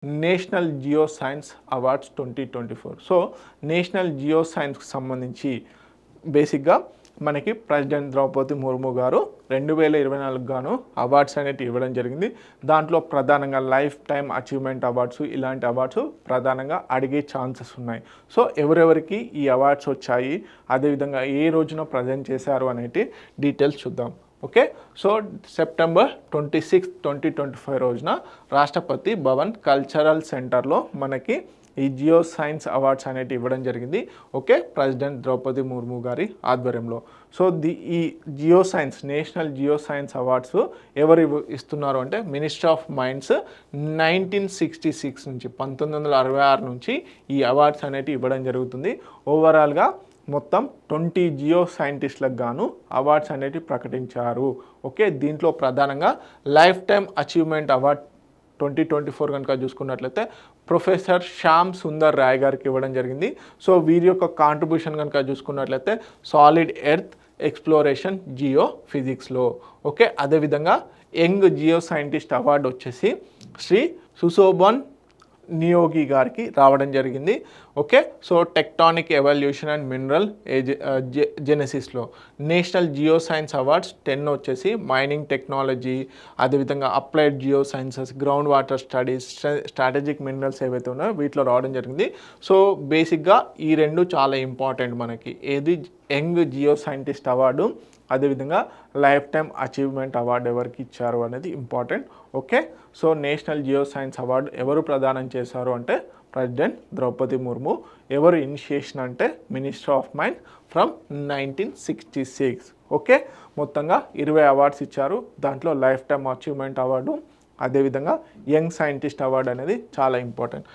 National geo science awards 2024. So national geo సైన్స్కి సంబంధించి బేసిక్గా మనకి ప్రెసిడెంట్ ద్రౌపది ముర్ము గారు 2024 గాను అవార్డ్స్ అనేవి ఇవ్వడం జరిగింది. దాంట్లో ప్రధానంగా లైఫ్ టైమ్ అచీవ్మెంట్ అవార్డ్స్, ఇలాంటి అవార్డ్స్ ప్రధానంగా అడిగే ఛాన్సెస్ ఉన్నాయి. సో ఎవరెవరికి ఈ అవార్డ్స్ వచ్చాయి, అదేవిధంగా ఏ రోజున ప్రజెంట్ చేశారు అనేటి డీటెయిల్స్ చూద్దాం. ఓకే, సో సెప్టెంబర్ 26, 2025 రోజున రాష్ట్రపతి భవన్ కల్చరల్ సెంటర్లో మనకి ఈ జియో సైన్స్ అవార్డ్స్ అనేవి ఇవ్వడం జరిగింది. ఓకే, ప్రెసిడెంట్ ద్రౌపది ముర్ము గారి ఆధ్వర్యంలో. సో ఈ Jio science, national geo science awards ఎవరు ఇస్తున్నారు అంటే మినిస్ట్రీ ఆఫ్ మైన్స్ 1966 నుంచి 1966 నుంచి ఈ అవార్డ్స్ అనేవి ఇవ్వడం జరుగుతుంది. ఓవరాల్గా మొత్తం 20 జియో సైంటిస్టులకు గాను అవార్డ్స్ అనేవి ప్రకటించారు. ఓకే, దీంట్లో ప్రధానంగా లైఫ్ టైమ్ అచీవ్మెంట్ అవార్డ్ 2024 కనుక చూసుకున్నట్లయితే ప్రొఫెసర్ శ్యామ్ సుందర్ రాయ్ గారికి ఇవ్వడం జరిగింది. సో వీరి యొక్క కాంట్రిబ్యూషన్ కనుక చూసుకున్నట్లయితే సాలిడ్ ఎర్త్ ఎక్స్ప్లోరేషన్ జియో ఫిజిక్స్లో. ఓకే, అదేవిధంగా యంగ్ జియో సైంటిస్ట్ అవార్డు వచ్చేసి శ్రీ సుశోభన్ నియోగి గారికి రావడం జరిగింది. Okay, so tectonic evolution and mineral జెనెసిస్లో. నేషనల్ జియో సైన్స్ అవార్డ్స్ 10 వచ్చేసి మైనింగ్ టెక్నాలజీ, అదేవిధంగా applied geo sciences, ground water studies, strategic minerals ఏవైతే ఉన్నాయో వీటిలో రావడం జరిగింది. సో బేసిక్గా ఈ రెండు చాలా ఇంపార్టెంట్ మనకి. ఏది యంగ్ జియో సైంటిస్ట్ అవార్డు, అదేవిధంగా లైఫ్ టైమ్ అచీవ్మెంట్ అవార్డు ఎవరికి ఇచ్చారు అనేది important. Okay, so national geo science award ఎవరు ప్రదానం చేశారు అంటే ప్రెసిడెంట్ ద్రౌపది ముర్ము. ఎవరు ఇనిషియేషన్ అంటే minister of mind from 1966. Okay, మొత్తంగా 20 అవార్డ్స్ ఇచ్చారు. దాంట్లో లైఫ్ టైమ్ అచీవ్మెంట్ అవార్డు, అదేవిధంగా యంగ్ సైంటిస్ట్ అవార్డు అనేది చాలా ఇంపార్టెంట్.